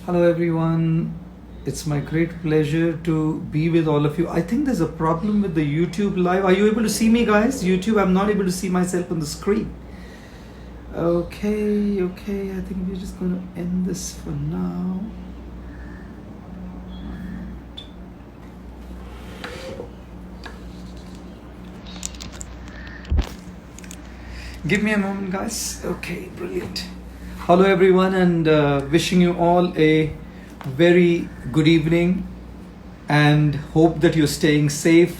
Hello, everyone. It's my great pleasure to be with all of you. I think there's a problem with the YouTube live. Are you able to see me, guys? YouTube, I'm not able to see myself on the screen. Okay. I think we're just going to end this for now. Give me a moment, guys. Okay, brilliant. Hello, everyone, and wishing you all a very good evening, and hope that you're staying safe,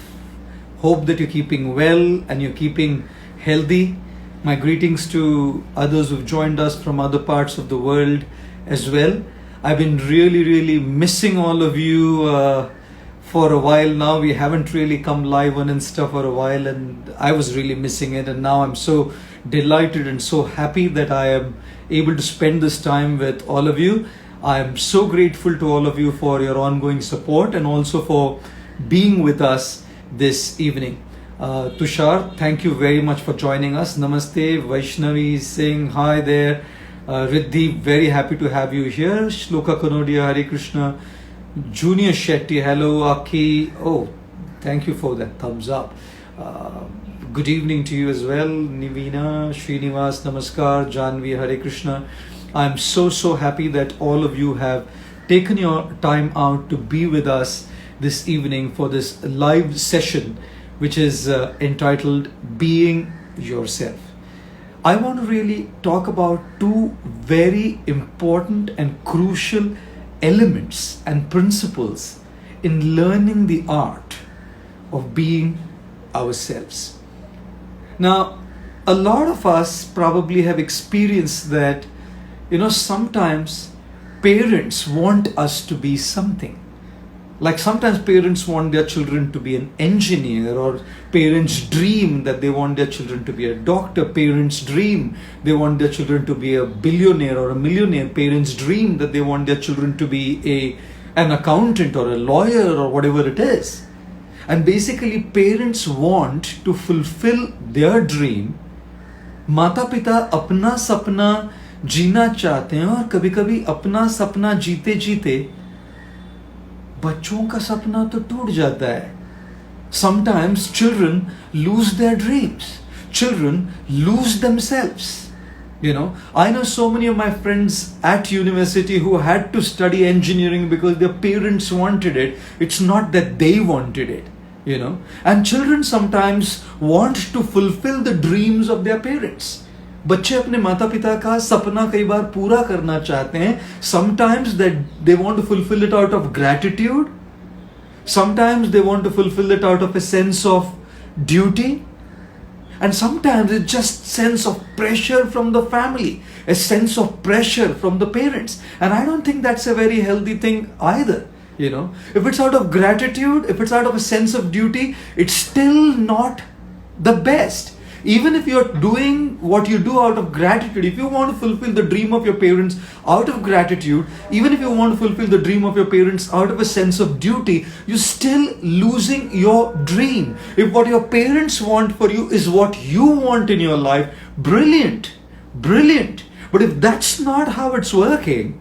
hope that you're keeping well and you're keeping healthy. My greetings to others who've joined us from other parts of the world as well. I've been really missing all of you for a while now. We haven't really come live on Insta for a while, and I was really missing it, and now I'm so delighted and so happy that I am able to spend this time with all of you. I am so grateful to all of you for your ongoing support and also for being with us this evening. Tushar, thank you very much for joining us. Namaste. Vaishnavi Singh, hi there. Riddhi, very happy to have you here. Shloka Kanodia, Hare Krishna. Junior Shetty, hello. Aki, oh, thank you for that thumbs up. Good evening to you as well. Nivina, Srinivas, Namaskar, Janvi, Hare Krishna. I'm so happy that all of you have taken your time out to be with us this evening for this live session, which is entitled Being Yourself. I want to really talk about two very important and crucial elements and principles in learning the art of being ourselves. Now, a lot of us probably have experienced that, sometimes parents want us to be something. Like sometimes parents want their children to be an engineer, or parents dream that they want their children to be a doctor. Parents dream they want their children to be a billionaire or a millionaire. Parents dream that they want their children to be an accountant or a lawyer or whatever it is. And basically parents want to fulfill their dream. माता पिता अपना सपना जीना चाहते हैं, और कभी कभी अपना सपना जीते जीते बच्चों का सपना तो टूट जाता है. Sometimes children lose their dreams. Children lose themselves. I know so many of my friends at university who had to study engineering because their parents wanted it. It's not that they wanted it, And children sometimes want to fulfill the dreams of their parents. बच्चे अपने माता पिता का सपना कई बार पूरा करना चाहते हैं. Sometimes that they want to fulfill it out of gratitude. Sometimes they want to fulfill it out of a sense of duty. And sometimes it's just sense of pressure from the family, a sense of pressure from the parents. And I don't think that's a very healthy thing either. If it's out of gratitude, if it's out of a sense of duty, it's still not the best. Even if you're doing what you do out of gratitude, if you want to fulfill the dream of your parents out of gratitude, even if you want to fulfill the dream of your parents out of a sense of duty, you're still losing your dream. If what your parents want for you is what you want in your life, brilliant. But if that's not how it's working,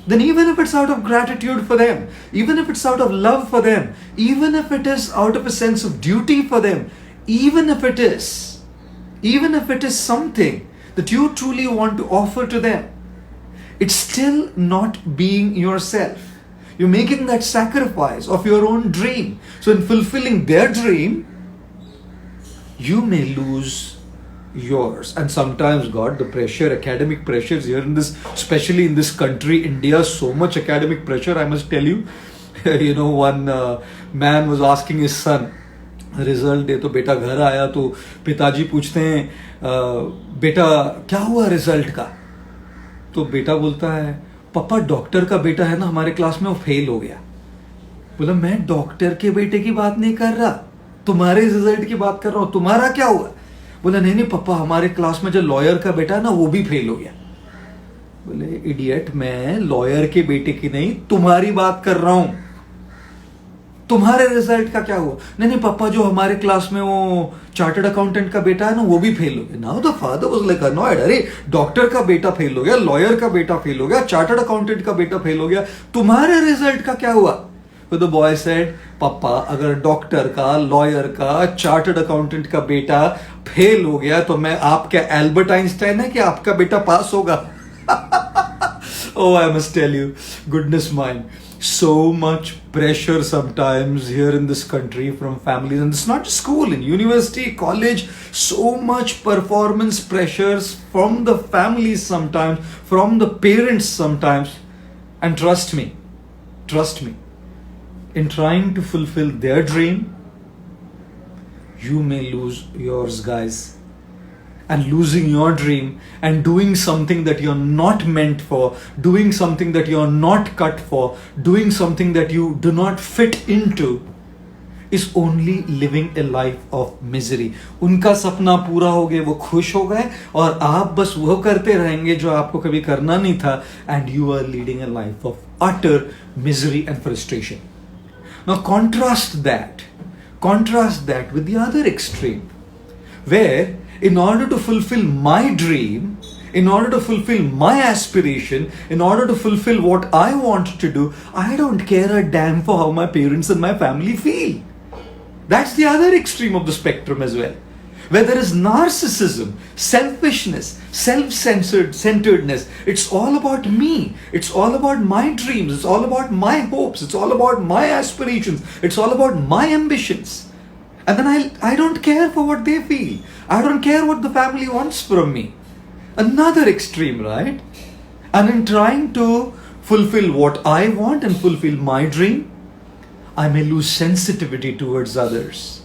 then even if it's out of gratitude for them, even if it's out of love for them, even if it is out of a sense of duty for them, even if it is something that you truly want to offer to them, it's still not being yourself. You're making that sacrifice of your own dream. So in fulfilling their dream, you may lose yours. And sometimes, God, the pressure, academic pressures here in this, especially in this country, India, so much academic pressure, I must tell you. One man was asking his son, result दे, तो बेटा घर आया तो पिताजी पूछते हैं, बेटा क्या हुआ रिजल्ट का? तो बेटा बोलता है, पापा डॉक्टर का बेटा है ना हमारे क्लास में, वो फेल हो गया. बोला, मैं डॉक्टर के बेटे की बात नहीं कर रहा, तुम्हारे रिजल्ट की बात कर रहा हूं. तुम्हारा क्या हुआ? बोला, नहीं पापा, हमारे क्लास में जो लॉयर का बेटा है ना, वो भी फेल हो गया. बोले, इडियट, मैं लॉयर के बेटे की नहीं, तुम्हारी बात कर रहा हूं. तुम्हारे रिजल्ट का क्या हुआ? नहीं नहीं पापा, जो हमारे क्लास में वो चार्टर्ड अकाउंटेंट का बेटा है ना, वो भी फेल हो गया. Now the father was like annoyed. अरे डॉक्टर का बेटा फेल हो गया, लॉयर का बेटा फेल हो गया, चार्टर्ड अकाउंटेंट का बेटा फेल हो गया, तुम्हारे रिजल्ट का क्या हुआ? तो द बॉय सेड, पापा अगर डॉक्टर का, लॉयर का, चार्टर्ड अकाउंटेंट का बेटा फेल हो गया तो मैं आपका एल्बर्ट आइंस्टाइन है कि आपका बेटा पास होगा? Oh, I must tell you, goodness mine, so much pressure sometimes here in this country from families, and it's not just school, in university, college, so much performance pressures from the families sometimes, from the parents sometimes, and trust me, in trying to fulfill their dream, you may lose yours, guys. And losing your dream and doing something that you're not meant for, doing something that you're not cut for, doing something that you do not fit into, is only living a life of misery. उनका सपना पूरा हो गया, वो खुश हो गए, और आप बस वो करते रहेंगे जो आपको कभी करना नहीं था, and you are leading a life of utter misery and frustration. Now contrast that with the other extreme, where in order to fulfill my dream, in order to fulfill my aspiration, in order to fulfill what I want to do, I don't care a damn for how my parents and my family feel. That's the other extreme of the spectrum as well, where there is narcissism, selfishness, self-centeredness. It's all about me. It's all about my dreams. It's all about my hopes. It's all about my aspirations. It's all about my ambitions. And then I don't care for what they feel. I don't care what the family wants from me. Another extreme, right? And in trying to fulfill what I want and fulfill my dream, I may lose sensitivity towards others.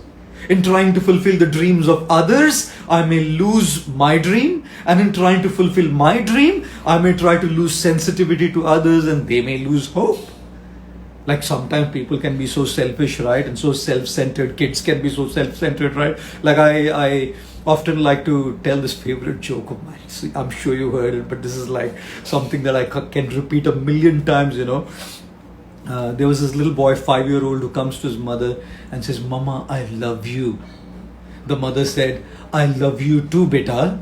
In trying to fulfill the dreams of others, I may lose my dream. And in trying to fulfill my dream, I may try to lose sensitivity to others, and they may lose hope. Like sometimes people can be so selfish, right? And so self-centered. Kids can be so self-centered, right? Like I often like to tell this favorite joke of mine. I'm sure you heard it, but this is like something that I can repeat a million times, you know. There was this little boy, 5-year-old, who comes to his mother and says, Mama, I love you. The mother said, I love you too, beta.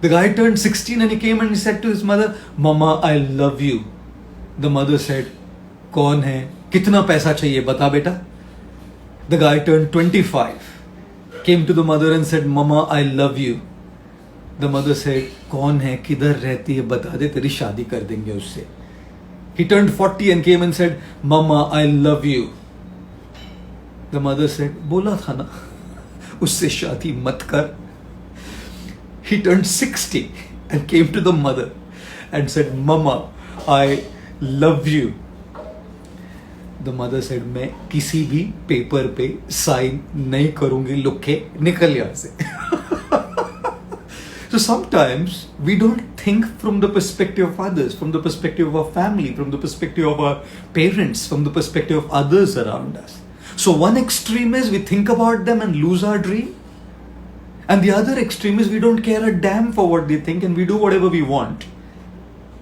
The guy turned 16 and he came and he said to his mother, Mama, I love you. The mother said, कौन है, कितना पैसा चाहिए, बता बेटा. The guy turned 25, came to the mother and said, Mama, I love you. The mother said, कौन है, किधर रहती है, बता दे, तेरी शादी कर देंगे उससे. He turned 40 and came and said, Mama, I love you. The mother said, बोला था ना, उससे शादी मत कर. He turned 60 and came to the mother and said, Mama, I love you. The mother said, मैं किसी भी पेपर पे साइन नहीं करूंगी, लुखे निकल यहाँ से. So sometimes we don't think from the perspective of others, from the perspective of our family, from the perspective of our parents, from the perspective of others around us. So one extreme is we think about them and lose our dream, and the other extreme is we don't care a damn for what they think and we do whatever we want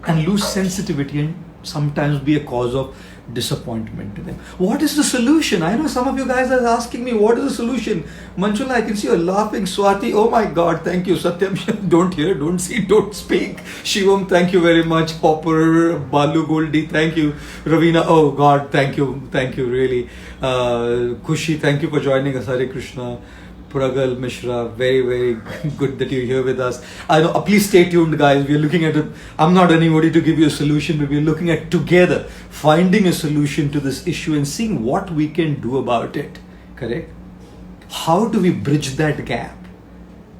and lose sensitivity and sometimes be a cause of disappointment to them. What is the solution? I know some of you guys are asking me, what is the solution? Manchula, I can see you're laughing. Swati, oh my God, thank you. Satyam, don't hear, don't see, don't speak. Shivam, thank you very much. Popper, Balu Goldie, thank you. Ravina, oh God, thank you really. Kushi, thank you for joining us. Hare Krishna. Pragal Mishra, very, very good that you're here with us. I know, please stay tuned, guys. We're looking at it. I'm not anybody to give you a solution, but we're looking at together finding a solution to this issue and seeing what we can do about it. Correct? How do we bridge that gap?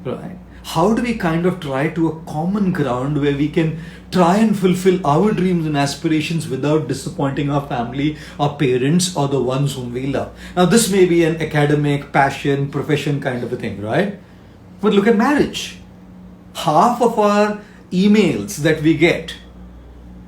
Right? How do we kind of try to a common ground where we can try and fulfill our dreams and aspirations without disappointing our family, our parents, or the ones whom we love? Now, this may be an academic, passion, profession kind of a thing, right? But look at marriage. Half of our emails that we get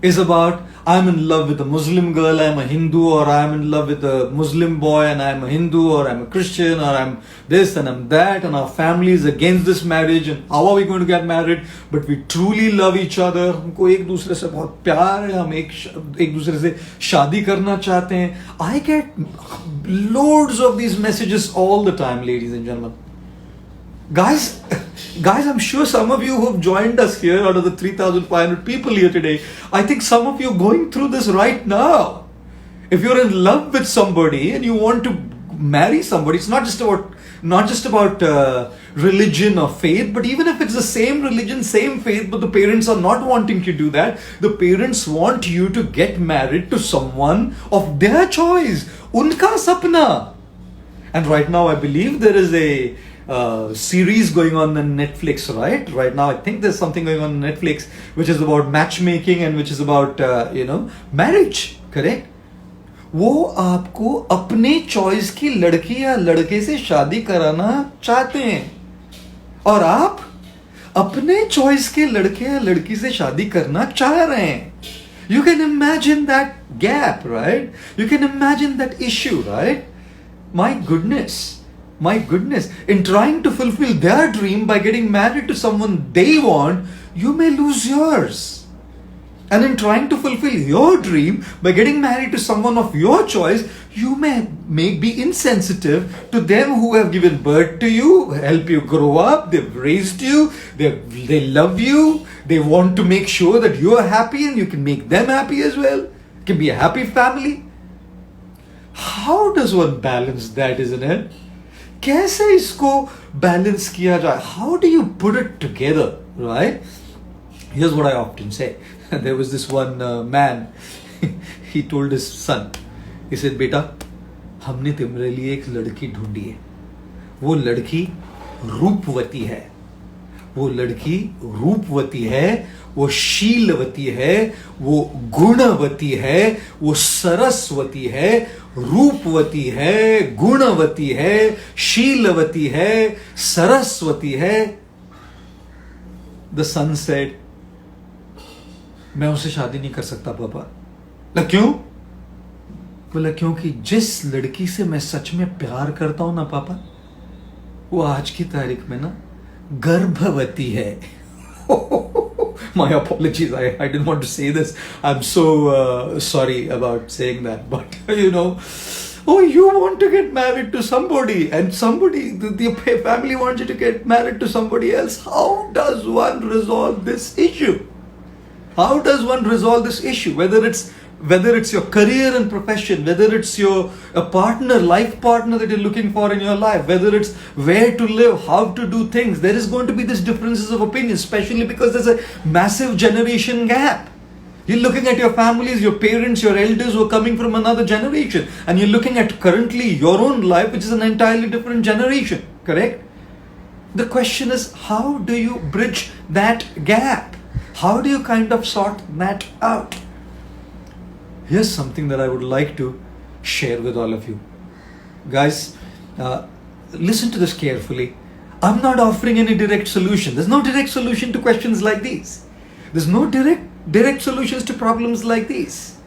is about, I'm in love with a Muslim girl, I'm a Hindu, or I'm in love with a Muslim boy and I'm a Hindu, or I'm a Christian, or I'm this and I'm that, and our family is against this marriage, and how are we going to get married? But we truly love each other. हमको एक दूसरे से बहुत प्यार है, हम एक दूसरे से शादी करना चाहते हैं. I get loads of these messages all the time, ladies and gentlemen. Guys, I'm sure some of you who have joined us here out of the 3,500 people here today, I think some of you are going through this right now. If you're in love with somebody and you want to marry somebody, it's not just about religion or faith, but even if it's the same religion, same faith, but the parents are not wanting to do that, the parents want you to get married to someone of their choice, unka sapna. And right now I believe there is a series going on Netflix, right? Right now, I think there's something going on Netflix which is about matchmaking and which is about, marriage, correct? वो आपको अपने choice की लड़की या लड़के से शादी कराना चाहते हैं और आप अपने चॉइस के लड़के या लड़की से शादी करना चाह रहे हैं. You can imagine that gap, right? You can imagine that issue, right? My goodness, in trying to fulfill their dream by getting married to someone they want, you may lose yours. And in trying to fulfill your dream by getting married to someone of your choice, you may be insensitive to them who have given birth to you, help you grow up, they've raised you, they love you, they want to make sure that you are happy and you can make them happy as well. It can be a happy family. How does one balance that, isn't it? कैसे इसको balance किया जाए? How do you put it together, right? Here's what I often say. There was this one man, he told his son, he said, बेटा, हमने तुम्हारे लिए एक लड़की ढूंढी है. वो लड़की रूपवती है. वो लड़की रूपवती है, वो शीलवती है, वो गुणवती है, वो सरस्वती है, रूपवती है, गुणवती है, शीलवती है, सरस्वती है. The son said, मैं उससे शादी नहीं कर सकता पापा. क्यों? बोला क्योंकि जिस लड़की से मैं सच में प्यार करता हूं ना पापा, वो आज की तारीख में ना गर्भवती है. My apologies, I didn't want to say this. I'm so sorry about saying that, but oh, you want to get married to somebody and the family wants you to get married to somebody else. How does one resolve this issue? How does one resolve this issue? Whether it's your career and profession, whether it's your life partner that you're looking for in your life, whether it's where to live, how to do things, there is going to be these differences of opinion, especially because there's a massive generation gap. You're looking at your families, your parents, your elders who are coming from another generation, and you're looking at currently your own life, which is an entirely different generation, correct? The question is, how do you bridge that gap? How do you kind of sort that out? Here's something that I would like to share with all of you. Guys, listen to this carefully. I'm not offering any direct solution. There's no direct solution to questions like these. There's no direct solutions to problems like these,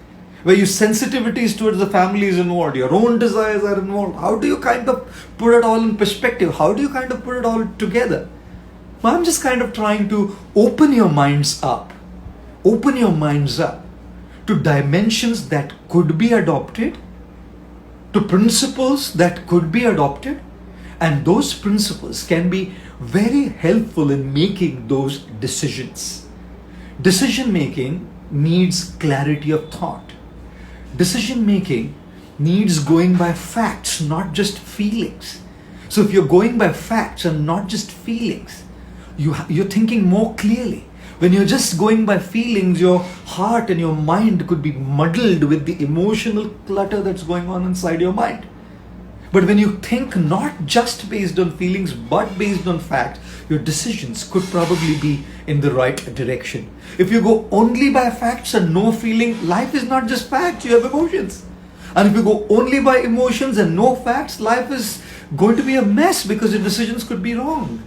where your sensitivities towards the family is involved, your own desires are involved. How do you kind of put it all in perspective? How do you kind of put it all together? Well, I'm just kind of trying to open your minds up to dimensions that could be adopted, to principles that could be adopted, and those principles can be very helpful in making those decisions. Decision making needs clarity of thought. Decision making needs going by facts, not just feelings. So if you're going by facts and not just feelings, you're thinking more clearly. When you're just going by feelings, your heart and your mind could be muddled with the emotional clutter that's going on inside your mind. But when you think not just based on feelings but based on facts, your decisions could probably be in the right direction. If you go only by facts and no feeling, life is not just facts, you have emotions. And if you go only by emotions and no facts, life is going to be a mess because your decisions could be wrong.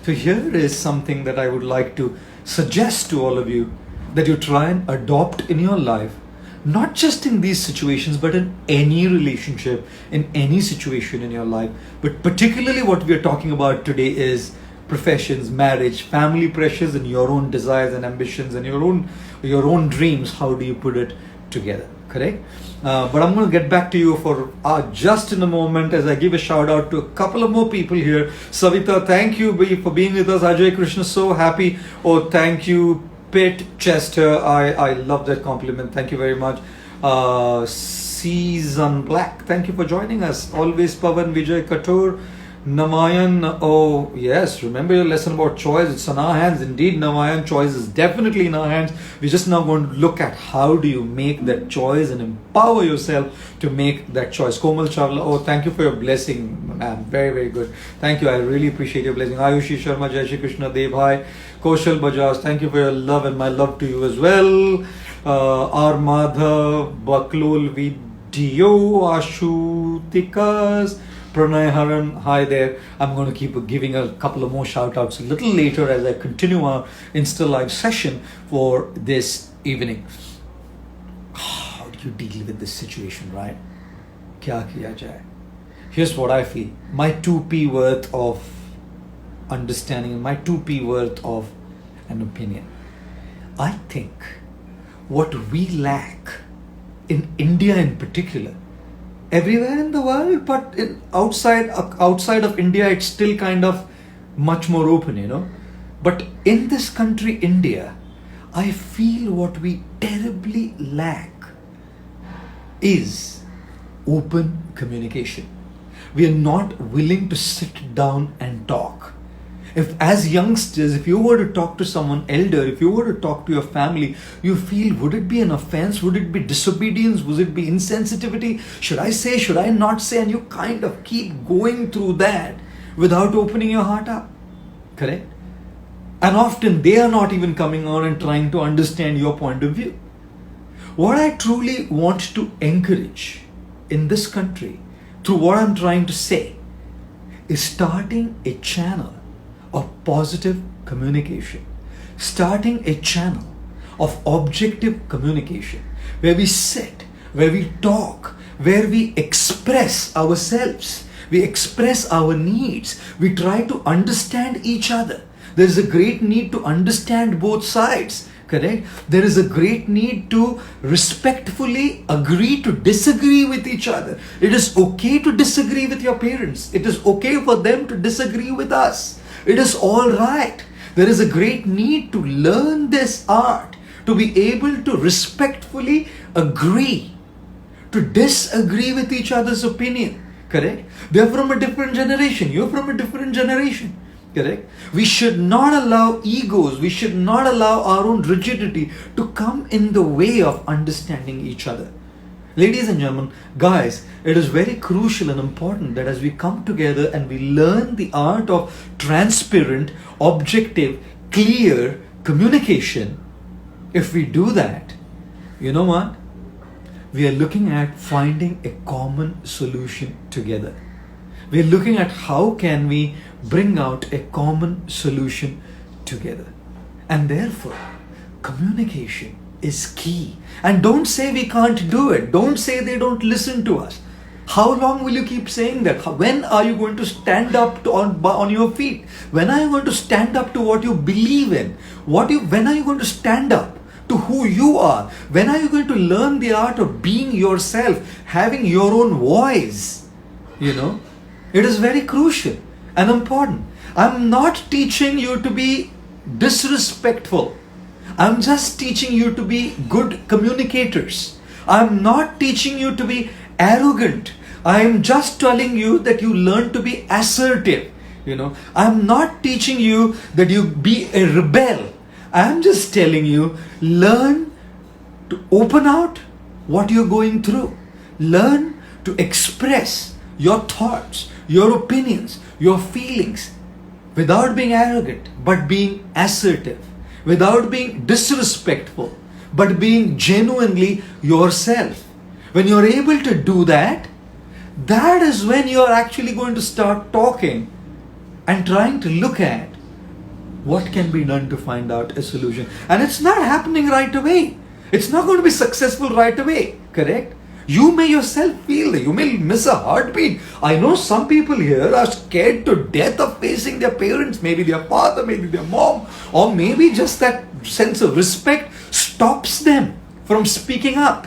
So here is something that I would like to suggest to all of you. that you try and adopt in your life, not just in these situations, but in any relationship, in any situation in your life. But particularly what we are talking about today is professions, marriage, family pressures, and your own desires and ambitions and your own dreams. How do you put it together? Correct? But I'm going to get back to you for just in a moment as I give a shout out to a couple of more people here. Savita, thank you for being with us. Ajay Krishna, so happy. Oh, thank you. Pitt Chester, I love that compliment. Thank you very much. Season Black, thank you for joining us. Always Pavan Vijay Katur. Namayan, oh yes, remember your lesson about choice. It's in our hands. Indeed, Namayan, choice is definitely in our hands. We're just now going to look at how do you make that choice and empower yourself to make that choice. Komal Chawla, oh thank you for your blessing, man. Very, very good. Thank you. I really appreciate your blessing. Ayushi Sharma, Jai Shri Krishna, Dev Bhai. Koshal Bajaj, thank you for your love and my love to you as well. Armadha, Baklol Video, Ashutikas, Pranay Haran, hi there. I'm going to keep giving a couple of more shout outs a little later as I continue our Insta Live session for this evening. How do you deal with this situation, right? Kya kiya jaye? Here's what I feel. My 2p worth of understanding, my 2p worth of an opinion. I think what we lack in India in particular, everywhere in the world, but outside of India, it's still kind of much more open, But in this country, India, I feel what we terribly lack is open communication. We are not willing to sit down and talk. If as youngsters, if you were to talk to someone elder, if you were to talk to your family, you feel, would it be an offense? Would it be disobedience? Would it be insensitivity? Should I say? Should I not say? And you kind of keep going through that without opening your heart up. Correct? And often they are not even coming on and trying to understand your point of view. What I truly want to encourage in this country, through what I'm trying to say, is starting a channel of positive communication, starting a channel of objective communication, where we sit, where we talk, where we express ourselves, we express our needs, we try to understand each other. There is a great need to understand both sides. Correct? There is a great need to respectfully agree to disagree with each other. It is okay to disagree with your parents. It is okay for them to disagree with us. It is all right. There is a great need to learn this art, to be able to respectfully agree, to disagree with each other's opinion. Correct? They're from a different generation. You're from a different generation. Correct? We should not allow egos, we should not allow our own rigidity to come in the way of understanding each other. Ladies and gentlemen, guys, it is very crucial and important that as we come together and we learn the art of transparent, objective, clear communication, if we do that, you know what? We are looking at finding a common solution together. We are looking at how can we bring out a common solution together. And therefore, communication is key. And don't say we can't do it. Don't say they don't listen to us. How long will you keep saying that? When are you going to stand up on your feet? When are you going to stand up to what you believe in? When are you going to stand up to who you are? When are you going to learn the art of being yourself, having your own voice? It is very crucial and important. I'm not teaching you to be disrespectful. I'm just teaching you to be good communicators. I'm not teaching you to be arrogant. I'm just telling you that you learn to be assertive. I'm not teaching you that you be a rebel. I'm just telling you, learn to open out what you're going through. Learn to express your thoughts, your opinions, your feelings without being arrogant, but being assertive, without being disrespectful, but being genuinely yourself. When you're able to do that, that is when you're actually going to start talking and trying to look at What can be done to find out a solution? And it's not happening right away. It's not going to be successful right away, correct? You may yourself feel it. You may miss a heartbeat. I know some people here are scared to death of facing their parents, maybe their father, maybe their mom, or maybe just that sense of respect stops them from speaking up.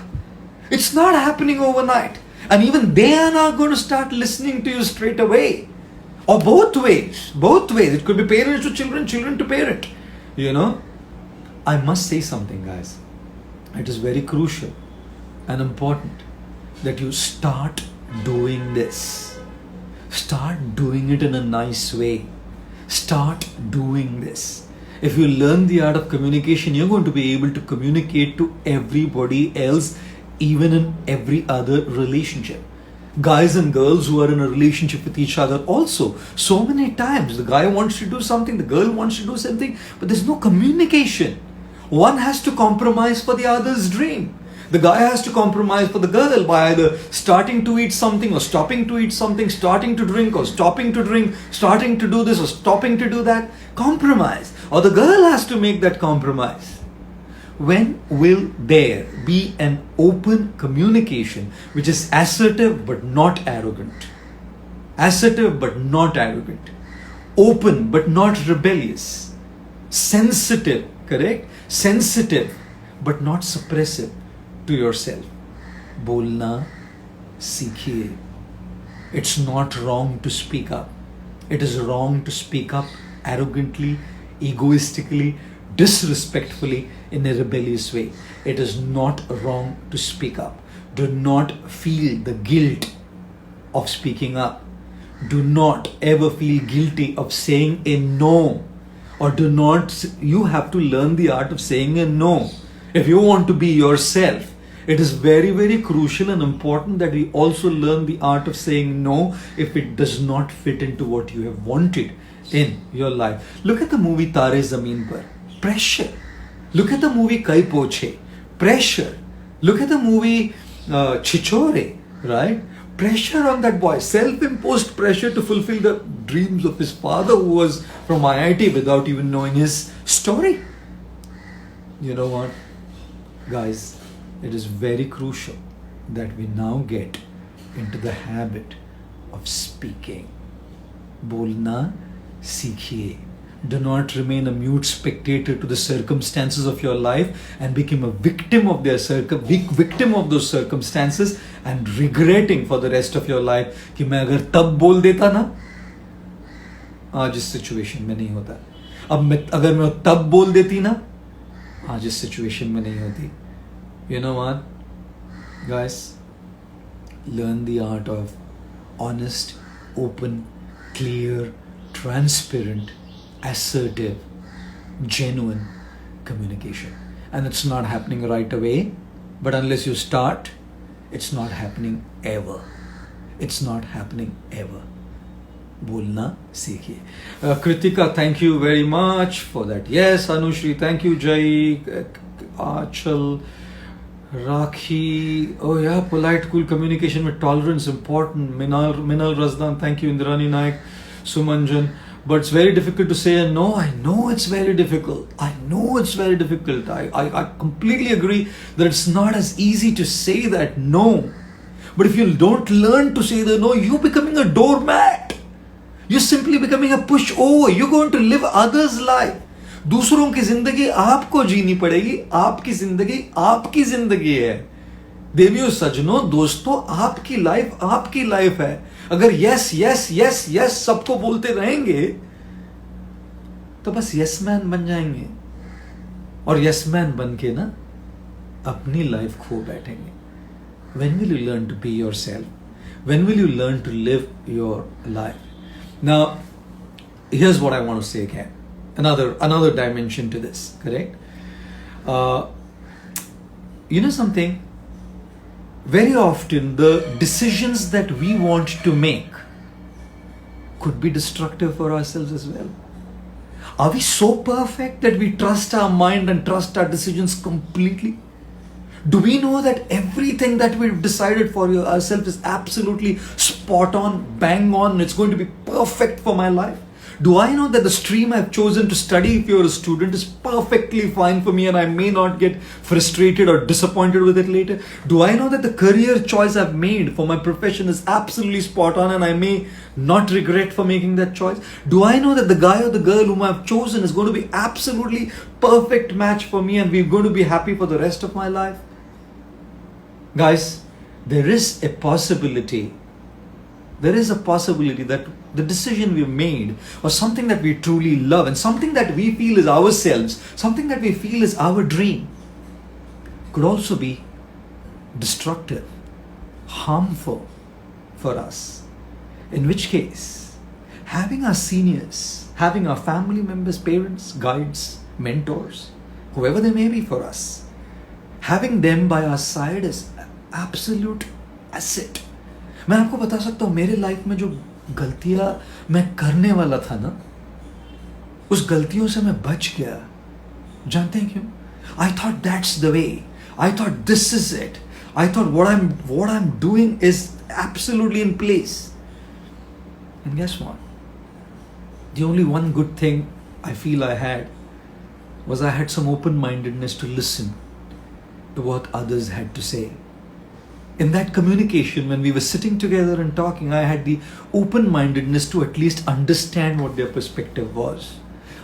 It's not happening overnight. And even they are not going to start listening to you straight away. Or both ways. Both ways. It could be parents to children, children to parent. You know, I must say something, guys. It is very crucial and important that you start doing this. Start doing it in a nice way. Start doing this. If you learn the art of communication, you're going to be able to communicate to everybody else, even in every other relationship. Guys and girls who are in a relationship with each other also, so many times the guy wants to do something, the girl wants to do something, but there's no communication. One has to compromise for the other's dream. The guy has to compromise for the girl by either starting to eat something or stopping to eat something, starting to drink or stopping to drink, starting to do this or stopping to do that. Compromise. Or the girl has to make that compromise. When will there be an open communication which is assertive but not arrogant? Assertive but not arrogant. Open but not rebellious. Sensitive, correct? Sensitive but not suppressive to yourself. Bolna सीखिए. It's not wrong to speak up. It is wrong to speak up arrogantly, egoistically, disrespectfully, in a rebellious way. It is not wrong to speak up. Do not feel the guilt of speaking up. Do not ever feel guilty of saying a no. Or you have to learn the art of saying a no. If you want to be yourself, it is very, very crucial and important that we also learn the art of saying no if it does not fit into what you have wanted in your life. Look at the movie Tare Zameen Par. Pressure. Look at the movie Kai Poche. Pressure. Look at the movie Chichore, right? Pressure on that boy. Self-imposed pressure to fulfill the dreams of his father who was from IIT without even knowing his story. You know what? Guys, it is very crucial that we now get into the habit of speaking. Bolna सीखिए. Do not remain a mute spectator to the circumstances of your life and become a victim of victim of those circumstances and regretting for the rest of your life कि मैं अगर तब बोल देता ना, आज इस सिचुएशन में नहीं होता. अगर मैं तब बोल देती ना, आज इस सिचुएशन में नहीं होती. You know what, guys? Learn the art of honest, open, clear, transparent, assertive, genuine communication. And it's not happening right away, but unless you start, it's not happening ever. It's not happening ever. Bolna सीखिए. Kritika, thank you very much for that. Yes, Anushri, thank you. Jai, Achal, Rakhi. Oh yeah, polite, cool communication with tolerance important. Minal Razdan, thank you. Indrani Naik, Sumanjan. But it's very difficult to say a no. I know it's very difficult. I completely agree that it's not as easy to say that no. But if you don't learn to say the no, you're becoming a doormat. You're simply becoming a pushover. You're going to live others' life. दूसरों की जिंदगी आपको जीनी पड़ेगी. आपकी जिंदगी है. देवियों, सजनों, दोस्तों, आपकी लाइफ है. अगर यस यस यस यस सबको बोलते रहेंगे तो बस यस मैन बन जाएंगे और यस मैन बन के ना अपनी लाइफ खो बैठेंगे. When will you learn to be yourself? When will you learn to live your life? Now, here's what I want to say again. Another dimension to this, correct? You know something? Very often the decisions that we want to make could be destructive for ourselves as well. Are we so perfect that we trust our mind and trust our decisions completely? Do we know that everything that we've decided for ourselves is absolutely spot on, bang on, and it's going to be perfect for my life? Do I know that the stream I've chosen to study if you're a student is perfectly fine for me and I may not get frustrated or disappointed with it later? Do I know that the career choice I've made for my profession is absolutely spot on and I may not regret for making that choice? Do I know that the guy or the girl whom I've chosen is going to be absolutely perfect match for me and we're going to be happy for the rest of my life? Guys, there is a possibility that the decision we've made or something that we truly love and something that we feel is ourselves, something that we feel is our dream, could also be destructive, harmful for us. In which case, having our seniors, having our family members, parents, guides, mentors, whoever they may be for us, having them by our side is absolute asset. मैं आपको बता सकता हूँ मेरे life में जो गलतियाँ मैं करने वाला था ना, उस गलतियों से मैं बच गया. जानते हैं क्यों? I thought that's the way. I thought this is it. I thought what I'm doing is absolutely in place. And guess what? The only one good thing I feel I had was I had some open-mindedness to listen to what others had to say. In that communication, when we were sitting together and talking, I had the open-mindedness to at least understand what their perspective was,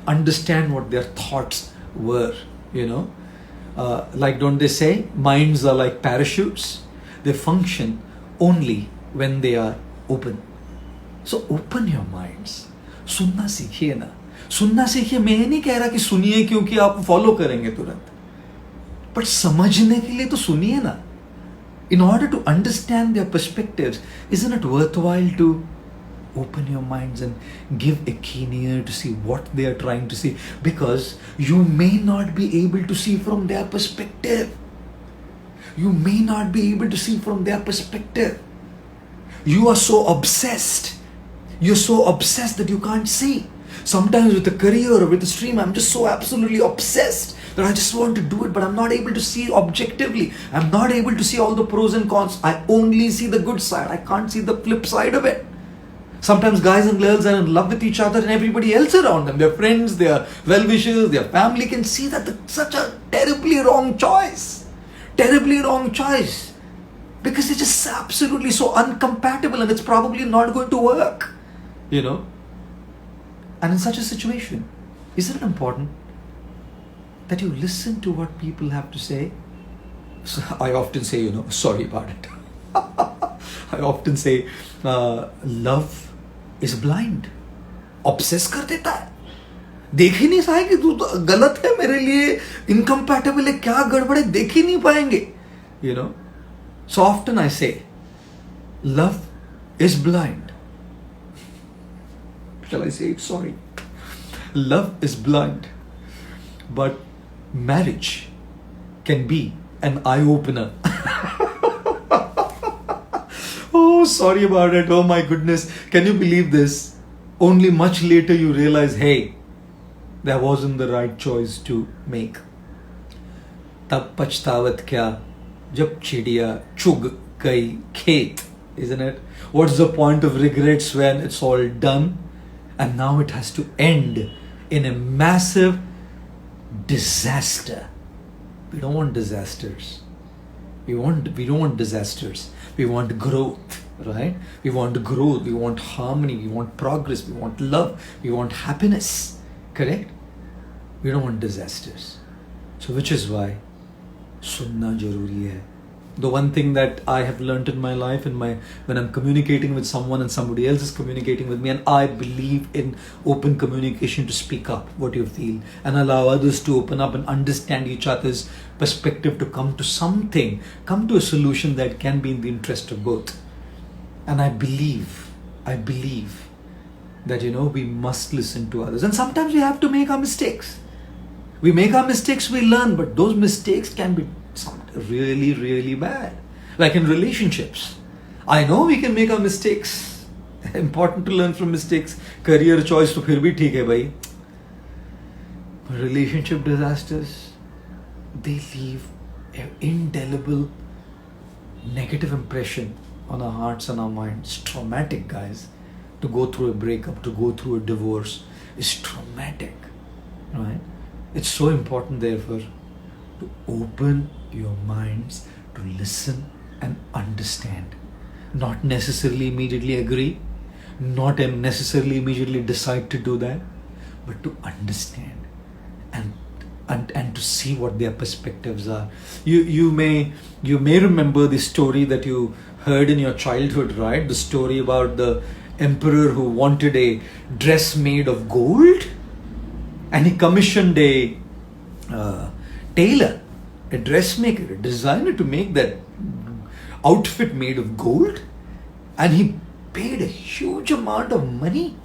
understand what their thoughts were, like don't they say, minds are like parachutes, they function only when they are open. So open your minds. सुनना सीखिए ना. सुनना सीखिए, मैं ये नहीं कह रहा कि सुनिए क्योंकि आप फॉलो करेंगे तुरंत, बट समझने के लिए तो सुनिए ना. In order to understand their perspectives, isn't it worthwhile to open your minds and give a keen ear to see what they are trying to see? Because you may not be able to see from their perspective. You may not be able to see from their perspective. You are so obsessed. You're so obsessed that you can't see. Sometimes with a career or with a stream, I'm just so absolutely obsessed that I just want to do it, but I'm not able to see objectively. I'm not able to see all the pros and cons. I only see the good side. I can't see the flip side of it. Sometimes guys and girls are in love with each other and everybody else around them, their friends, their well-wishers, their family can see that it's such a terribly wrong choice. Terribly wrong choice. Because it's just absolutely so incompatible and it's probably not going to work. And in such a situation, isn't it important that you listen to what people have to say? So I often say, sorry about it. I often say, love is blind. Obsess कर देता है. देख ही नहीं पाएंगे, तू तो गलत है मेरे लिए, incompatible है, क्या गड़बड़ है, देख ही नहीं पाएंगे. So often I say, love is blind. Shall I say it? Sorry. Love is blind. But marriage can be an eye-opener. Oh, sorry about it. Oh my goodness. Can you believe this? Only much later you realize, hey, that wasn't the right choice to make. तब पछतावत क्या जब चिड़िया चुग गई खेत, isn't it? What's the point of regrets when it's all done? And now it has to end in a massive disaster. We don't want disasters. We don't want disasters. We want growth, right? We want growth. We want harmony. We want progress. We want love. We want happiness. Correct? We don't want disasters. So which is why sunna jaruri hai. The one thing that I have learned in my life, when I'm communicating with someone and somebody else is communicating with me, and I believe in open communication to speak up what you feel and allow others to open up and understand each other's perspective to come to a solution that can be in the interest of both. And I believe that, we must listen to others. And sometimes we have to make our mistakes. We make our mistakes, we learn, but those mistakes can be really, really bad. Like in relationships. I know we can make our mistakes. Important to learn from mistakes. Career choice to phir bhi theek hai bhai. Relationship disasters, they leave an indelible negative impression on our hearts and our minds. Traumatic, guys. to go through a breakup, to go through a divorce is traumatic, right? It's so important, therefore, to open your minds to listen and understand. Not necessarily immediately agree, not necessarily immediately decide to do that, but to understand and to see what their perspectives are. You may remember the story that you heard in your childhood, right? The story about the emperor who wanted a dress made of gold, and he commissioned a tailor, a dressmaker, a designer to make that outfit made of gold, and he paid a huge amount of money.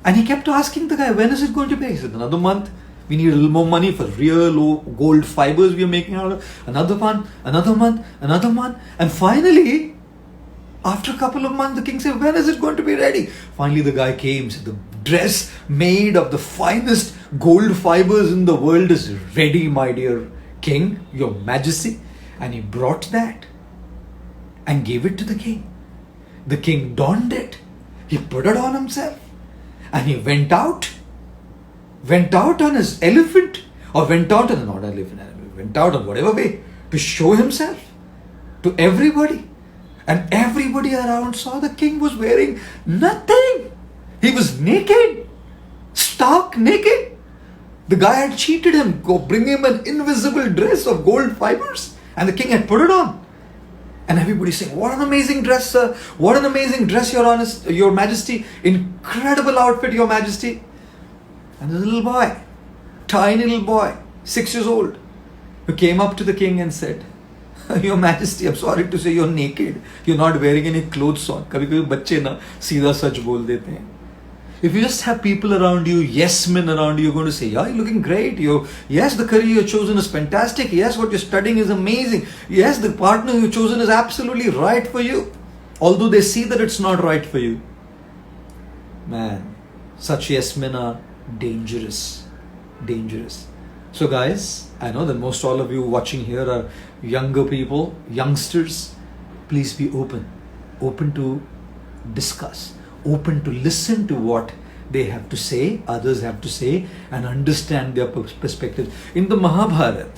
And he kept asking the guy, when is it going to pay? He said, another month. We need a little more money for real gold fibers we are making out of. Another month, another month, another month. And finally, after a couple of months, the king said, when is it going to be ready? Finally, the guy came, said, the dress made of the finest gold fibers in the world is ready, my dear king, your majesty. And he brought that and gave it to the king. The king donned it. He put it on himself. And he went out on his elephant, or went out on not elephant, went out on whatever way to show himself to everybody. And everybody around saw the king was wearing nothing. He was naked, stark naked. The guy had cheated him, go bring him an invisible dress of gold fibers, and the king had put it on. And everybody saying, what an amazing dress, sir. What an amazing dress, your majesty. Incredible outfit, your majesty. And there's a little boy, tiny little boy, 6 years old, who came up to the king and said, your majesty, I'm sorry to say you're naked. You're not wearing any clothes on. कभी-कभी बच्चे ना सीधा सच बोल देते हैं. If you just have people around you, yes men around you, you're going to say, yeah, you're looking great. Yes, the career you've chosen is fantastic. Yes, what you're studying is amazing. Yes, the partner you've chosen is absolutely right for you. Although they see that it's not right for you. Man, such yes men are dangerous. Dangerous. So guys, I know that most all of you watching here are younger people, youngsters. Please be open to discuss, open to listen to what they have to say, others have to say, and understand their perspective. In the Mahabharata,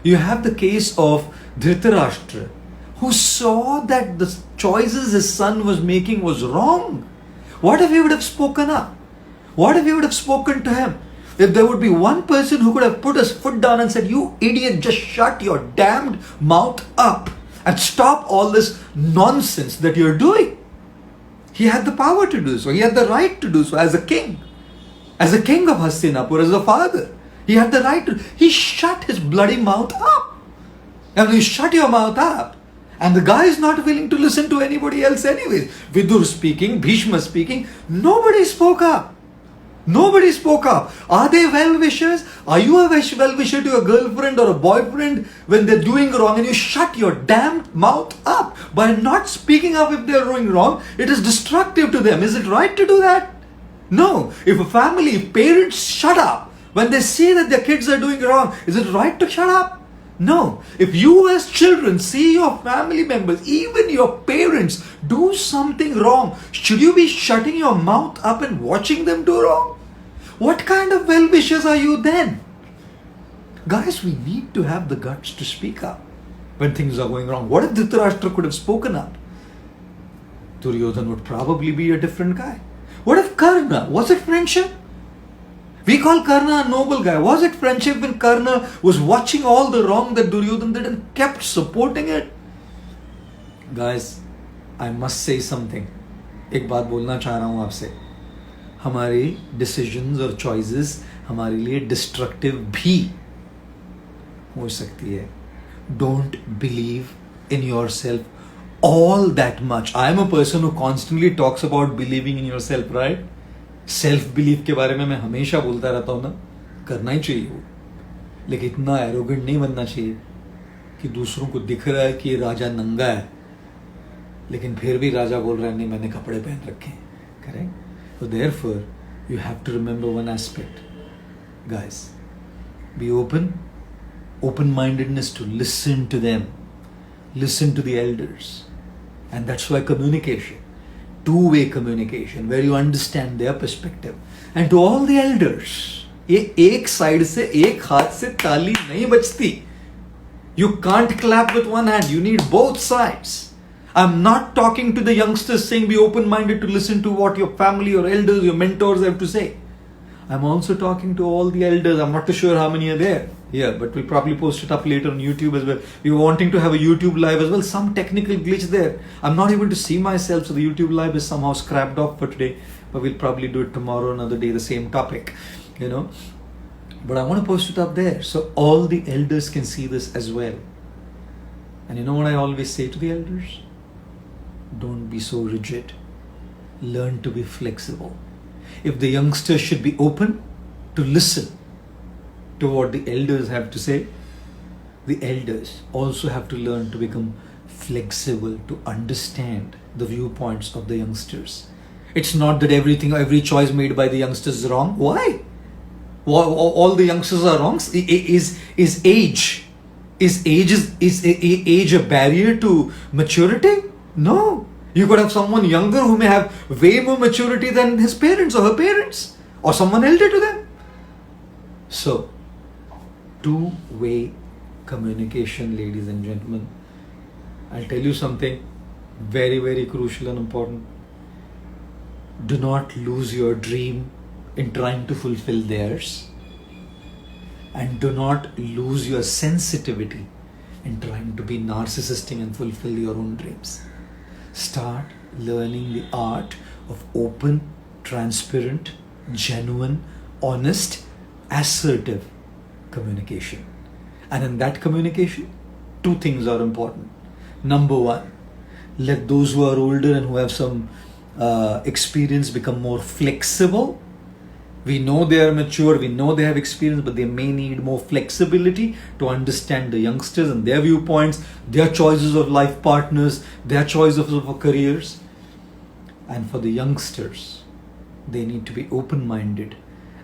you have the case of Dhritarashtra, who saw that the choices his son was making was wrong. What if he would have spoken up? What if he would have spoken to him? If there would be one person who could have put his foot down and said, you idiot, just shut your damned mouth up and stop all this nonsense that you're doing. He had the power to do so. He had the right to do so as a king. As a king of Hastinapur, as a father. He had the right to. He shut his bloody mouth up. And when you shut your mouth up, and the guy is not willing to listen to anybody else anyways. Vidur speaking, Bhishma speaking, nobody spoke up. Nobody spoke up. Are they well-wishers? Are you a well-wisher to your girlfriend or a boyfriend when they're doing wrong and you shut your damned mouth up by not speaking up if they're doing wrong? It is destructive to them. Is it right to do that? No. If a family, if parents shut up when they see that their kids are doing wrong, is it right to shut up? No. If you as children see your family members, even your parents, do something wrong, should you be shutting your mouth up and watching them do wrong? What kind of well-wishers are you then? Guys, we need to have the guts to speak up when things are going wrong. What if Dhritarashtra could have spoken up? Duryodhana would probably be a different guy. What if Karna? Was it friendship? We call Karna a noble guy. Was it friendship when Karna was watching all the wrong that Duryodhana did and kept supporting it? Guys, I must say something. एक बात बोलना चाह रहा हूँ आपसे. हमारी decisions और choices हमारे लिए destructive भी हो सकती है. Don't believe in yourself all that much. I am a person who constantly talks about believing in yourself, right? Self belief के बारे में मैं हमेशा बोलता रहता हूँ ना. करना ही चाहिए वो, लेकिन इतना एरोगेंट नहीं बनना चाहिए कि दूसरों को दिख रहा है कि ये राजा नंगा है लेकिन फिर भी राजा बोल रहा है नहीं मैंने कपड़े पहन रखे हैं. Correct? So therefore you have to remember one aspect, guys. Be open-mindedness to listen to them, listen to the elders, and that's why communication, two-way communication where you understand their perspective. And to all the elders, ये एक side से एक हाथ से ताली नहीं बजती. You can't clap with one hand. You need both sides. I'm not talking to the youngsters saying be open-minded to listen to what your family, your elders, your mentors have to say. I'm also talking to all the elders. I'm not too sure how many are there. Yeah, but we'll probably post it up later on YouTube as well. We were wanting to have a YouTube live as well. Some technical glitch there. I'm not able to see myself, so the YouTube live is somehow scrapped off for today. But we'll probably do it tomorrow, another day, the same topic. You know. But I want to post it up there so all the elders can see this as well. And you know what I always say to the elders? Don't be so rigid. Learn to be flexible. If the youngsters should be open to listen to what the elders have to say, the elders also have to learn to become flexible to understand the viewpoints of the youngsters. It's not that every choice made by the youngsters is wrong. Why? All the youngsters are wrong? Is age a barrier to maturity? No. You could have someone younger who may have way more maturity than his parents or her parents, or someone elder to them. So, two-way communication, ladies and gentlemen. I'll tell you something very, very crucial and important. Do not lose your dream in trying to fulfill theirs. And do not lose your sensitivity in trying to be narcissistic and fulfill your own dreams. Start learning the art of open, transparent, genuine, honest, assertive communication. And in that communication, two things are important. Number one, let those who are older and who have some experience become more flexible. We know they are mature, we know they have experience, but they may need more flexibility to understand the youngsters and their viewpoints, their choices of life partners, their choices of careers. And for the youngsters, they need to be open-minded.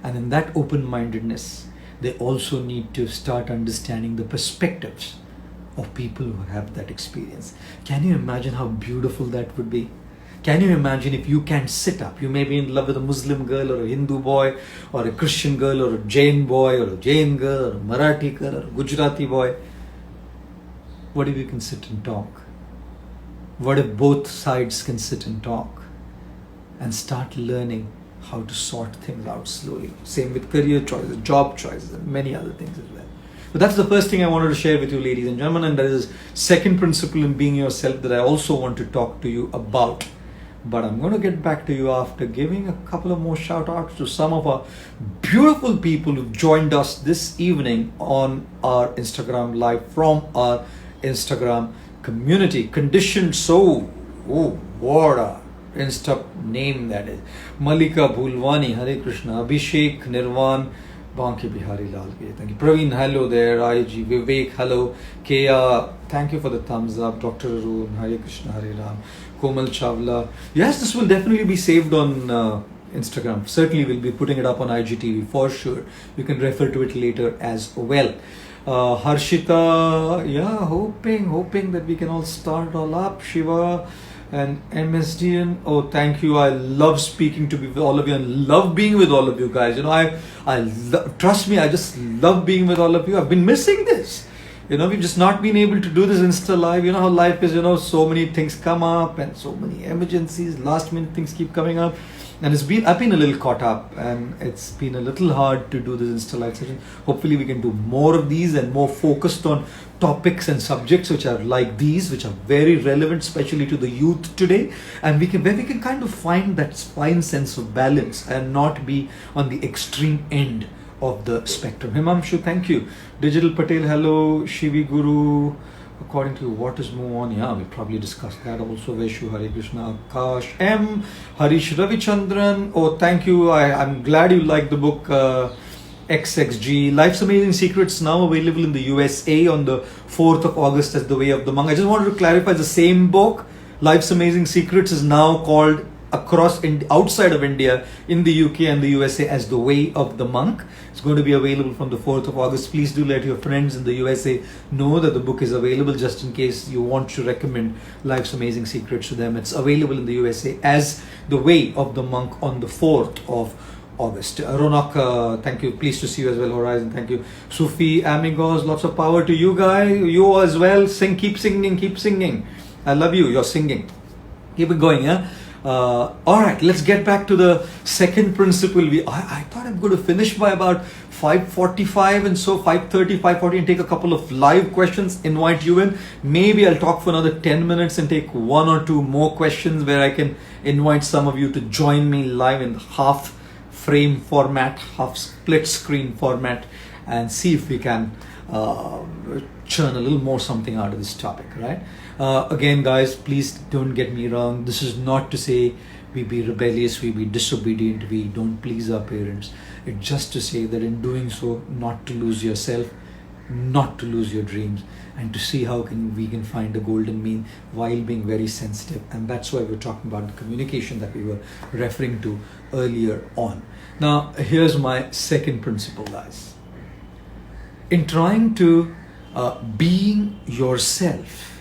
And in that open-mindedness, they also need to start understanding the perspectives of people who have that experience. Can you imagine how beautiful that would be? Can you imagine if you can sit up? You may be in love with a Muslim girl or a Hindu boy or a Christian girl or a Jain boy or a Jain girl or a Marathi girl or a Gujarati boy. What if you can sit and talk? What if both sides can sit and talk and start learning how to sort things out slowly? Same with career choices, job choices, and many other things as well. So that's the first thing I wanted to share with you, ladies and gentlemen, and there is a second principle in being yourself that I also want to talk to you about. But I'm going to get back to you after giving a couple of more shout outs to some of our beautiful people who've joined us this evening on our Instagram live from our Instagram community. Conditioned Soul. Oh, what a Insta name that is. Malika Bhulwani, Hare Krishna. Abhishek Nirvan, Banki Bihari Lal. Thank you. Praveen, hello there. IG Vivek, hello. Kea, thank you for the thumbs up. Dr. Arun, Hare Krishna, Hare Ram. Komal Chawla. Yes, this will definitely be saved on Instagram. Certainly we'll be putting it up on IGTV for sure. You can refer to it later as well. Harshita, yeah, hoping that we can all start all up. Shiva and MSDN. Oh, thank you. I love speaking to all of you and love being with all of you guys. You know, trust me, I just love being with all of you. I've been missing this. You know, we've just not been able to do this Insta Live. You know how life is, you know, so many things come up and so many emergencies, last minute things keep coming up. And I've been a little caught up and it's been a little hard to do this Insta Live session. Hopefully we can do more of these and more focused on topics and subjects which are like these, which are very relevant, especially to the youth today. And where we can kind of find that fine sense of balance and not be on the extreme end of the spectrum. Himamshu, thank you. Digital Patel, hello. Shivi Guru, according to what is move on, yeah, we'll probably discuss that also. Veshu, Hare Krishna. Akash M, Harish Ravichandran, oh thank you. I'm glad you like the book XXG. Life's Amazing Secrets, now available in the USA on the 4th of August as The Way of the Monk. I just wanted to clarify, the same book, Life's Amazing Secrets, is now called outside of India, in the UK and the USA, as The Way of the Monk. It's going to be available from the 4th of August. Please do let your friends in the USA know that the book is available, just in case you want to recommend Life's Amazing Secrets to them. It's available in the USA as The Way of the Monk on the 4th of August. Ronak, thank you. Pleased to see you as well. Horizon, thank you. Sufi, amigos, lots of power to you guys. You as well. Keep singing, keep singing. I love you. You're singing. Keep it going, yeah. All right, let's get back to the second principle. I thought I'm going to finish by about 5:45, and so 5:30, 5:40, and take a couple of live questions, invite you in. Maybe I'll talk for another 10 minutes and take one or two more questions where I can invite some of you to join me live in half frame format, half split screen format, and see if we can churn a little more something out of this topic, right? Again, guys, please don't get me wrong. This is not to say we be rebellious, we be disobedient, we don't please our parents. It's just to say that in doing so, not to lose yourself, not to lose your dreams, and to see how we can find a golden mean while being very sensitive. And that's why we're talking about the communication that we were referring to earlier on. Now, here's my second principle, guys. In trying to being yourself,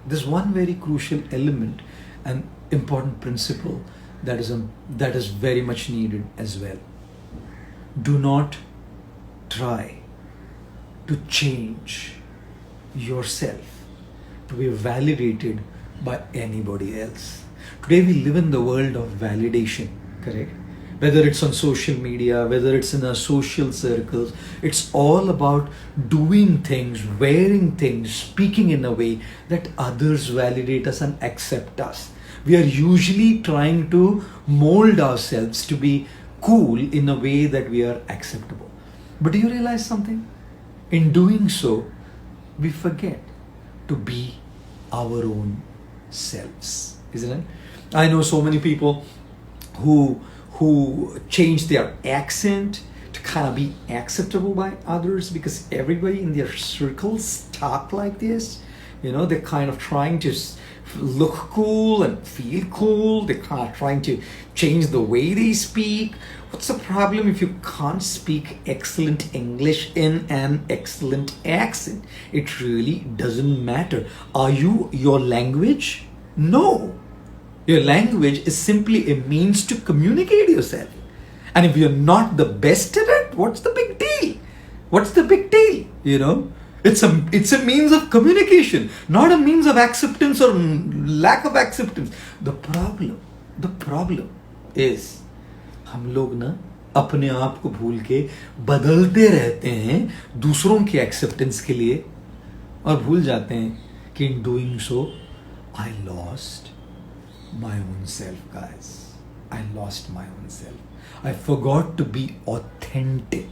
there's one very crucial element and important principle that is very much needed as well. Do not try to change yourself to be validated by anybody else. Today we live in the world of validation, correct? Whether it's on social media, whether it's in our social circles, it's all about doing things, wearing things, speaking in a way that others validate us and accept us. We are usually trying to mold ourselves to be cool in a way that we are acceptable. But do you realize something? In doing so, we forget to be our own selves, isn't it? I know so many people who change their accent to kind of be acceptable by others because everybody in their circles talk like this. You know, they're kind of trying to look cool and feel cool. They're kind of trying to change the way they speak. What's the problem if you can't speak excellent English in an excellent accent? It really doesn't matter. Are you your language? No. Your language is simply a means to communicate yourself. And if you're not the best at it, what's the big deal? What's the big deal? You know, it's a means of communication, not a means of acceptance or lack of acceptance. The problem is हम लोग ना अपने आप को भूल के बदलते रहते हैं दूसरों की एक्सेप्टेंस के लिए और भूल जाते हैं कि in doing so I lost my own self, guys. I lost my own self. I forgot to be authentic.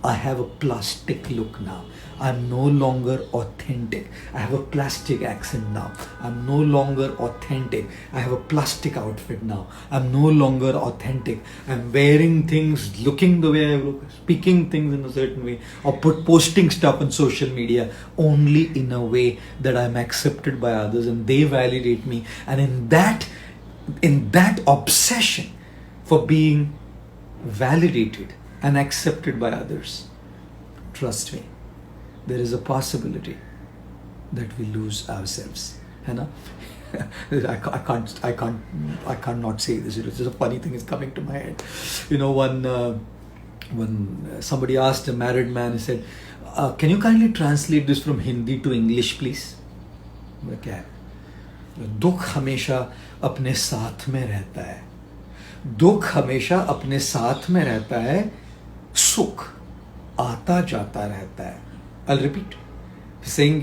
I have a plastic look now. I'm no longer authentic. I have a plastic accent now. I'm no longer authentic. I have a plastic outfit now. I'm no longer authentic. I'm wearing things, looking the way I look, speaking things in a certain way, or posting stuff on social media only in a way that I'm accepted by others and they validate me. And in that obsession for being validated and accepted by others, trust me, there is a possibility that we lose ourselves. You know? I can't not say this. It's just a funny thing is coming to my head. You know, when somebody asked a married man, he said, "Can you kindly translate this from Hindi to English, please?" क्या है? दुख हमेशा अपने साथ में रहता है. दुख हमेशा अपने साथ में रहता है. सुख आता जाता रहता है. I'll repeat. Saying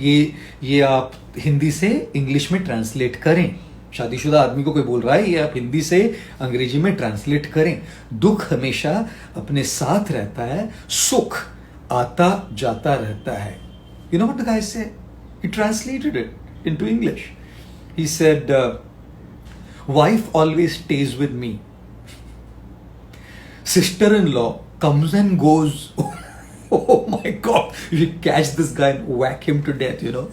ये आप हिंदी से इंग्लिश में ट्रांसलेट करें. शादीशुदा आदमी को कोई बोल रहा है, ये आप हिंदी से अंग्रेजी में ट्रांसलेट करें. दुख हमेशा अपने साथ रहता है. सुख आता जाता रहता है. You know what the guy said? He translated it into English. He said, wife always stays with me. Sister-in-law comes and goes. Oh my God, you should catch this guy and whack him to death, you know.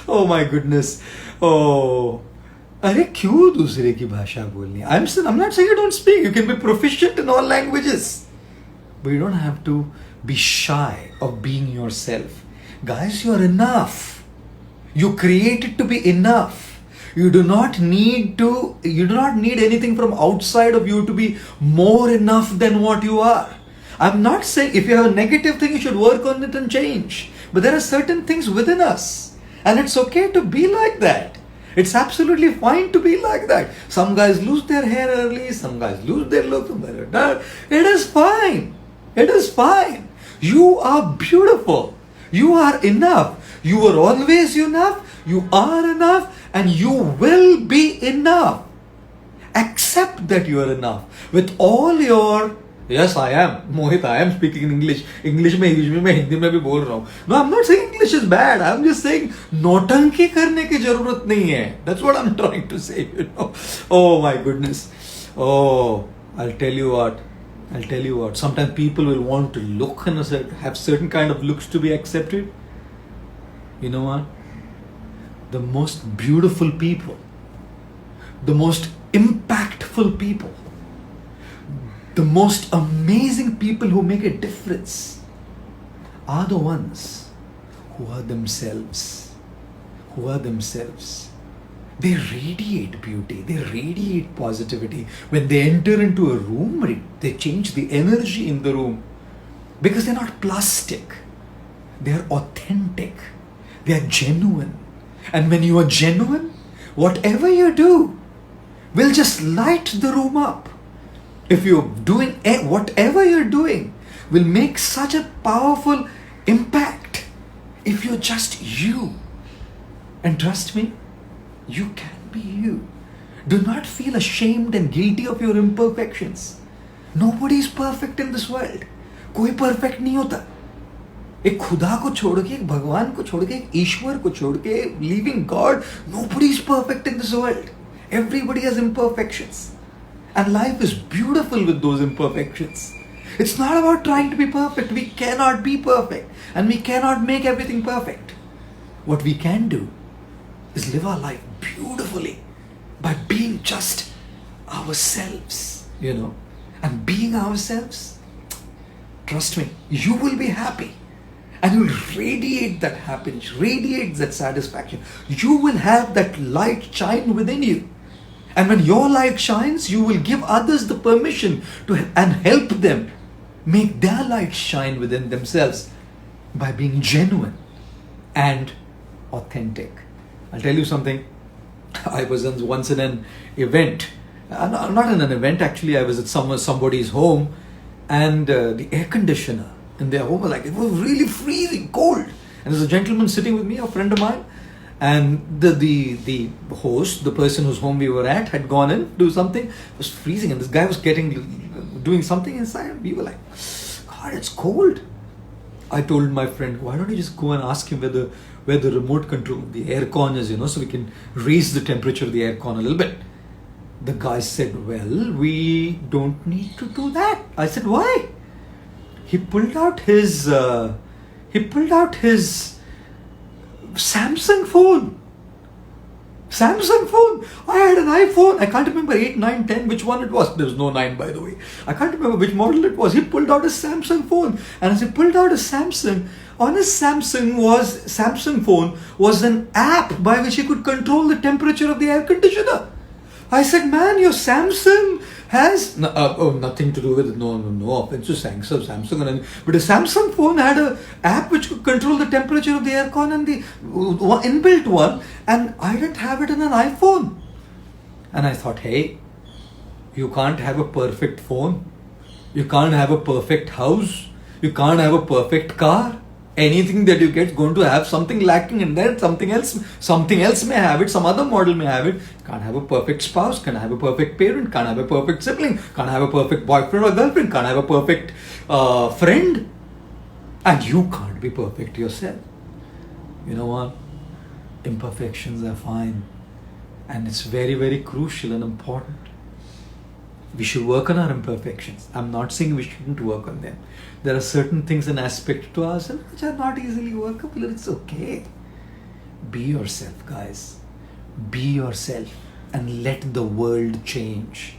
Oh my goodness. Oh, अरे क्यों दूसरे की भाषा बोलनी? I'm not saying you don't speak. You can be proficient in all languages, but you don't have to be shy of being yourself. Guys, you're enough. You created to be enough. You do not need anything from outside of you to be more enough than what you are. I'm not saying if you have a negative thing, you should work on it and change. But there are certain things within us. And it's okay to be like that. It's absolutely fine to be like that. Some guys lose their hair early, some guys lose their look. It is fine. It is fine. You are beautiful. You are enough. You were always enough. You are enough. And you will be enough. Accept that you are enough. With all your... Yes, I am. Mohit, I am speaking in English. English में हिंदी में भी बोल रहा हूँ. No, I'm not saying English is bad. I'm just saying नौटंकी करने की जरूरत नहीं है. That's what I'm trying to say, you know. Oh my goodness. Oh, I'll tell you what. Sometimes people will want to look and have certain kind of looks to be accepted. You know what? The most beautiful people, the most impactful people, the most amazing people who make a difference are the ones who are themselves. They radiate beauty, they radiate positivity. When they enter into a room, they change the energy in the room because they're not plastic, they're authentic, they're genuine. And when you are genuine, whatever you do will just light the room up. If you're doing whatever you're doing will make such a powerful impact if you're just you. And trust me, you can be you. Do not feel ashamed and guilty of your imperfections. Nobody is perfect in this world. कोई perfect नहीं होता. एक खुदा को छोड़ के, एक भगवान को छोड़ के, एक ईश्वर को छोड़ के, living God, nobody is perfect in this world. Everybody has imperfections. And life is beautiful with those imperfections. It's not about trying to be perfect. We cannot be perfect. And we cannot make everything perfect. What we can do is live our life beautifully by being just ourselves, you know. And being ourselves, trust me, you will be happy. And you will radiate that happiness, radiate that satisfaction. You will have that light shine within you. And when your light shines, you will give others the permission to and help them make their light shine within themselves by being genuine and authentic. I'll tell you something. I was once in an event, not in an event actually, I was at somebody's home, and the air conditioner in their home was it was really freezing cold. And there's a gentleman sitting with me, a friend of mine, and the host, the person whose home we were at, had gone in to do something. It was freezing, and this guy was doing something inside. We were like, God, it's cold. I told my friend, why don't you just go and ask him where the remote control of the aircon is, so we can raise the temperature of the aircon a little bit. The guy said, well, we don't need to do that. I said, why? He pulled out his Samsung phone. I had an iPhone. I can't remember 8, 9, 10, which one it was. There was no 9, by the way. I can't remember which model it was. He pulled out a Samsung phone. And as he pulled out a Samsung, on his Samsung phone was an app by which he could control the temperature of the air conditioner. I said, man, your Samsung has nothing to do with it. No offense to Samsung. But a Samsung phone had an app which could control the temperature of the aircon and the inbuilt one. And I didn't have it in an iPhone. And I thought, hey, you can't have a perfect phone. You can't have a perfect house. You can't have a perfect car. Anything that you get is going to have something lacking in there. Something else may have it. Some other model may have it. Can't have a perfect spouse. Can't have a perfect parent. Can't have a perfect sibling. Can't have a perfect boyfriend or girlfriend. Can't have a perfect friend. And you can't be perfect yourself. You know what? Imperfections are fine. And it's very, very crucial and important. We should work on our imperfections. I'm not saying we shouldn't work on them. There are certain things and aspects to ourselves which are not easily workable. It's okay. Be yourself, guys. Be yourself. and let the world change.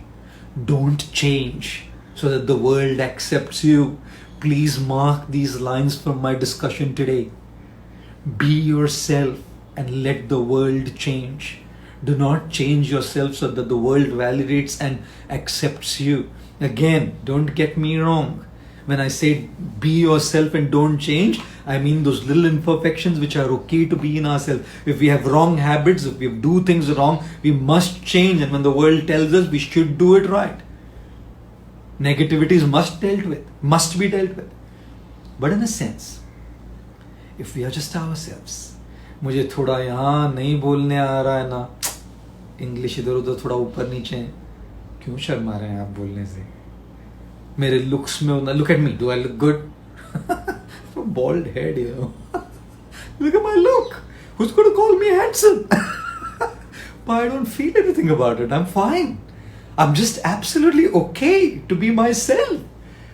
Don't change so that the world accepts you. Please mark these lines from my discussion today. Be yourself and let the world change. Do not change yourself so that the world validates and accepts you. Again, don't get me wrong. When I say be yourself and don't change, I mean those little imperfections which are okay to be in ourselves. If we have wrong habits, if we do things wrong, we must change. And when the world tells us we should do it right, negativities must be dealt with. But in a sense, if we are just ourselves, मुझे थोड़ा यहाँ नहीं बोलने आ रहा है ना, English इधर उधर थोड़ा ऊपर नीचे है, क्यों शर्मा रहे हैं आप बोलने से? मेरे looks में होना, look at me, do I look good? Bald head, you know. Look at my look. Who's going to call me handsome? But I don't feel anything about it. I'm fine. I'm just absolutely okay to be myself,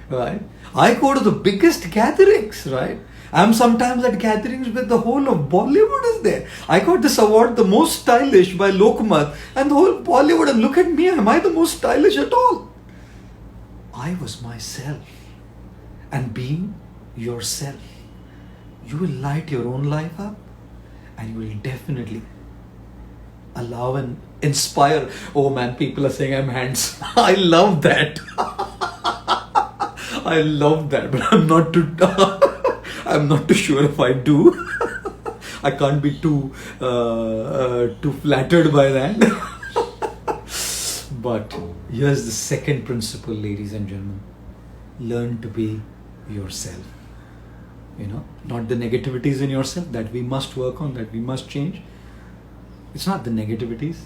right? I go to the biggest gatherings, right? I'm sometimes at gatherings with the whole of Bollywood is there. I got this award, the most stylish by Lokmat, and the whole Bollywood, and look at me, am I the most stylish at all? I was myself. And being yourself, you will light your own life up, and you will definitely allow and inspire. Oh man, people are saying I'm handsome. I love that. I love that, but I'm not too I'm not too sure if I do. I can't be too flattered by that. But here's the second principle, ladies and gentlemen. Learn to be yourself. You know, not the negativities in yourself that we must work on, that we must change. It's not the negativities,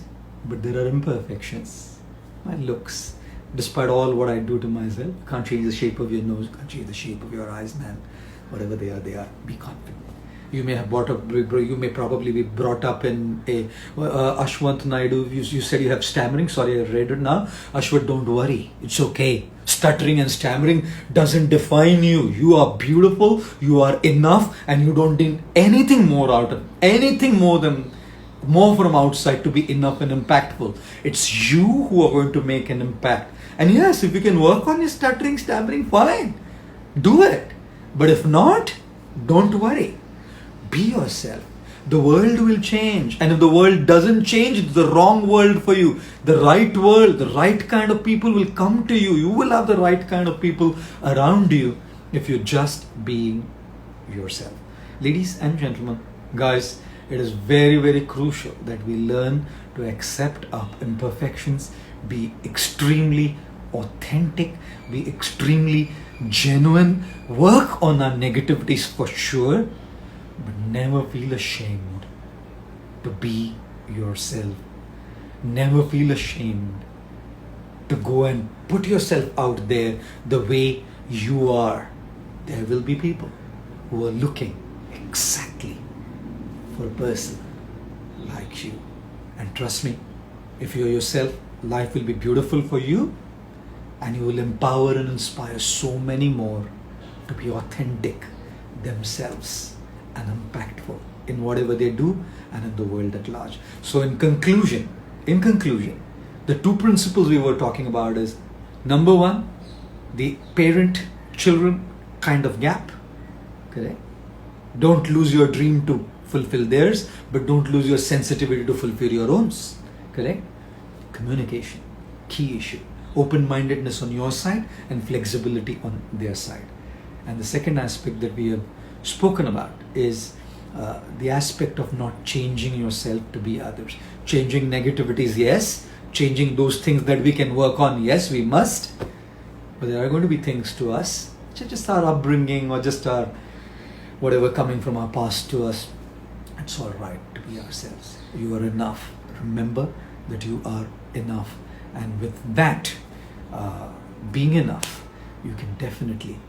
but there are imperfections. My looks, despite all what I do to myself, can't change the shape of your nose, can't change the shape of your eyes, man. Whatever they are. Be confident. You may probably be brought up in a Ashwant Naidu. You said you have stammering. Sorry, I read it now. Ashwant, don't worry. It's okay. Stuttering and stammering doesn't define you. You are beautiful. You are enough, and you don't need anything more more from outside to be enough and impactful. It's you who are going to make an impact. And yes, if you can work on your stuttering, stammering, fine. Do it. But if not, don't worry. Be yourself. The world will change. And if the world doesn't change, it's the wrong world for you. The right world, the right kind of people will come to you. You will have the right kind of people around you if you're just being yourself. Ladies and gentlemen, guys, it is very, very crucial that we learn to accept our imperfections, be extremely authentic, be extremely genuine, work on our negativities for sure, but never feel ashamed to be yourself. Never feel ashamed to go and put yourself out there the way you are. There will be people who are looking exactly for a person like you. And trust me, if you're yourself, life will be beautiful for you, and you will empower and inspire so many more to be authentic themselves and impactful in whatever they do and in the world at large. So in conclusion, the two principles we were talking about is, number one, the parent-children kind of gap, correct? Don't lose your dream to fulfill theirs, but don't lose your sensitivity to fulfill your own, correct? Communication, key issue. Open-mindedness on your side and flexibility on their side. And the second aspect that we have spoken about is the aspect of not changing yourself to be others. Changing negativities, yes. Changing those things that we can work on, yes, we must. But there are going to be things to us, just our upbringing or just our whatever coming from our past to us. It's all right to be ourselves. You are enough. Remember that you are enough. And with that, being enough, you can definitely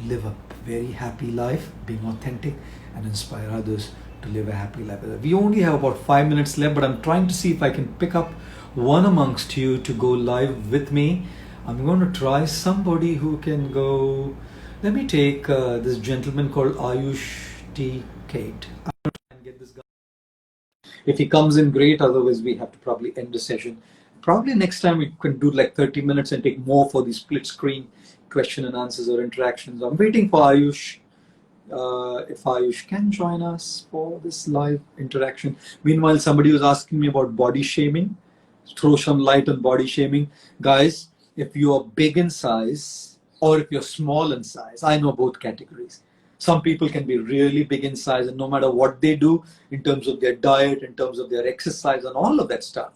live a very happy life, being authentic, and inspire others to live a happy life. We only have about 5 minutes left, but I'm trying to see if I can pick up one amongst you to go live with me. I'm going to try somebody who can go. Let me take this gentleman called Ayush T. Kate. I'm going to try and get this guy. If he comes in, great. Otherwise, we have to probably end the session. Probably next time we can do like 30 minutes and take more for these split screen question and answers or interactions. I'm waiting for Ayush. If Ayush can join us for this live interaction. Meanwhile, somebody was asking me about body shaming. Throw some light on body shaming. Guys, if you are big in size or if you're small in size, I know both categories. Some people can be really big in size, and no matter what they do in terms of their diet, in terms of their exercise, and all of that stuff,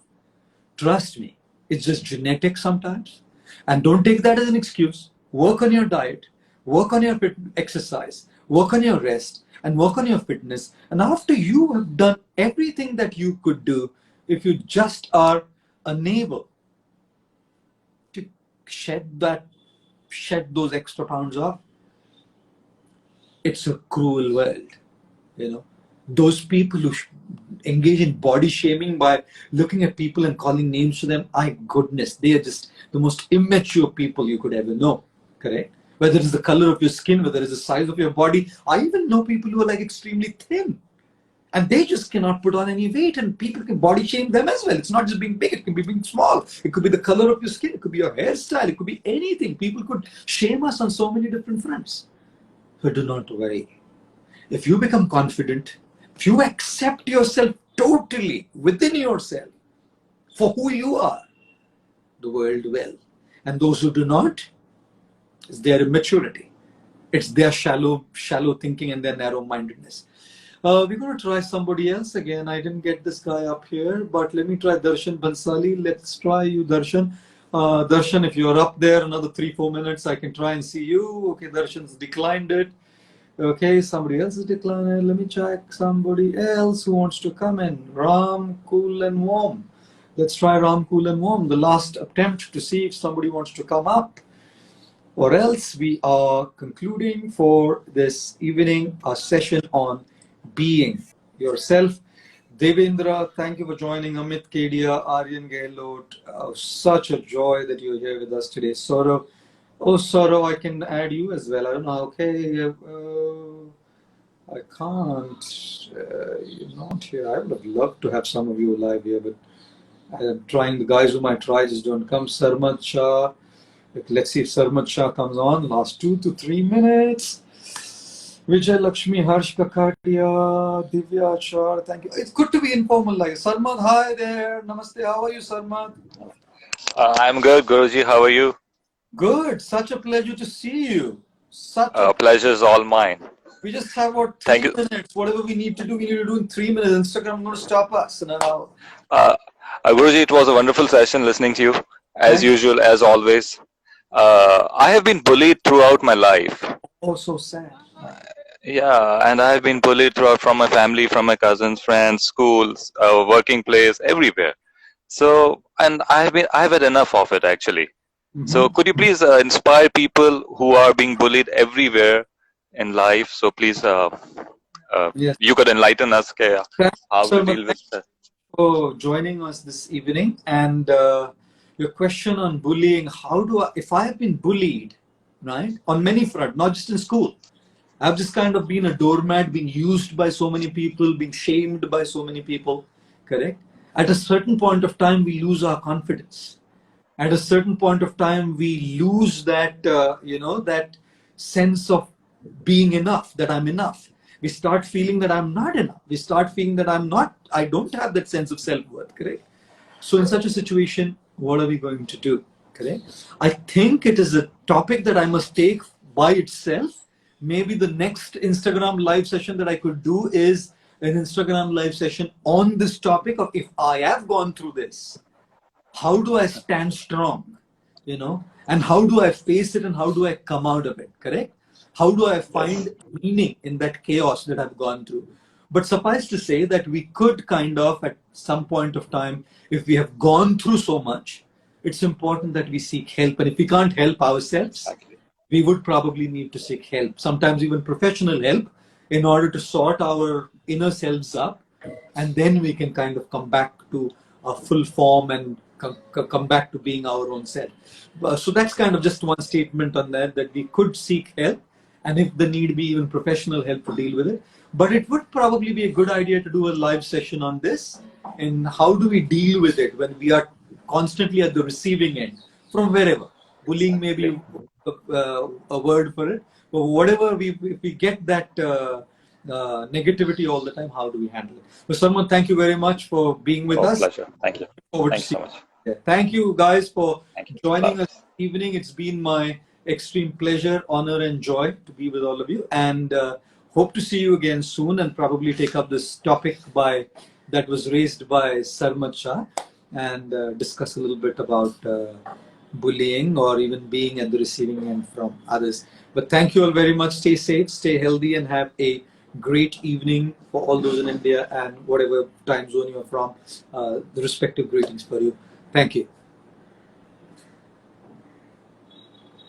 trust me, it's just genetic sometimes. And don't take that as an excuse. Work on your diet, work on your exercise, work on your rest, and work on your fitness. And after you have done everything that you could do, if you just are unable to shed those extra pounds off, it's a cruel world. Those people who engage in body shaming by looking at people and calling names to them, my goodness, they are just the most immature people you could ever know. Correct? Whether it's the color of your skin, whether it's the size of your body. I even know people who are like extremely thin, and they just cannot put on any weight, and people can body shame them as well. It's not just being big, it can be being small. It could be the color of your skin, it could be your hairstyle, it could be anything. People could shame us on so many different fronts. So do not worry. If you become confident, if you accept yourself totally within yourself for who you are, the world will. And those who do not, it's their immaturity. It's their shallow thinking and their narrow-mindedness. We're going to try somebody else again. I didn't get this guy up here, but let me try Darshan Bansali. Let's try you, Darshan. Darshan, if you're up there another 3-4 minutes, I can try and see you. Okay, Darshan's declined it. Okay, somebody else is declined it. Let me check somebody else who wants to come in. Ram, Cool and Warm. Let's try Ram, Cool and Warm. The last attempt to see if somebody wants to come up. Or else we are concluding for this evening a session on being yourself. Devendra, thank you for joining. Amit Kedia, Aryan Gehlot, such a joy that you're here with us today. Saurav, oh Saurav, I can add you as well. I don't know. Okay, I can't. You're not here. I would have loved to have some of you live here, but I'm trying. The guys whom I try just don't come. Sarmad Shah. Let's see if Sarmad Shah comes on. Last 2 to 3 minutes. Vijay Lakshmi, Harsh Kakatia, Divya Achar, thank you. It's good to be informal like Sarmad, hi there. Namaste. How are you, Sarmad? I'm good, Guruji. How are you? Good. Such a pleasure to see you. Pleasure is all mine. We just have about 3 minutes. Whatever we need to do in 3 minutes. Instagram is going to stop us in an hour. Guruji, it was a wonderful session listening to you, as usual, as always. I have been bullied throughout my life. Oh, so sad. Yeah, and I have been bullied throughout from my family, from my cousins, friends, schools, working place, everywhere. So, and I've had enough of it actually. So, could you please inspire people who are being bullied everywhere in life? So, please, yes. You could enlighten us how to deal with that. For joining us this evening, and your question on bullying. If I have been bullied, right, on many fronts, not just in school. I've just kind of been a doormat, being used by so many people, being shamed by so many people, correct? At a certain point of time, we lose our confidence. At a certain point of time, we lose that, that sense of being enough, that I'm enough. We start feeling that I'm not enough. We start feeling that I don't have that sense of self-worth, correct? So in such a situation, what are we going to do, correct? I think it is a topic that I must take by itself. Maybe the next Instagram live session that I could do is an Instagram live session on this topic of if I have gone through this, how do I stand strong, and how do I face it and how do I come out of it, correct? How do I find meaning in that chaos that I've gone through? But suffice to say that we could kind of, at some point of time, if we have gone through so much, it's important that we seek help. And if we can't help ourselves, we would probably need to seek help, sometimes even professional help, in order to sort our inner selves up. And then we can kind of come back to a full form and come back to being our own self. So that's kind of just one statement on that we could seek help. And if the need be even professional help to deal with it. But it would probably be a good idea to do a live session on this. And how do we deal with it when we are constantly at the receiving end from wherever? Bullying may be a word for it, but whatever if we get that negativity all the time, how do we handle it? So, Salman, thank you very much for being with us. Pleasure. Thank you. Forward Thank to you so see much. you. Thank you guys for Thank you. joining Bye. us this evening. It's been my extreme pleasure, honor, and joy to be with all of you, and hope to see you again soon, and probably take up this topic that was raised by Sarmad Shah, and discuss a little bit about bullying or even being at the receiving end from others. But thank you all very much. Stay safe, stay healthy, and have a great evening for all those in India and whatever time zone you're from. The respective greetings for you. Thank you.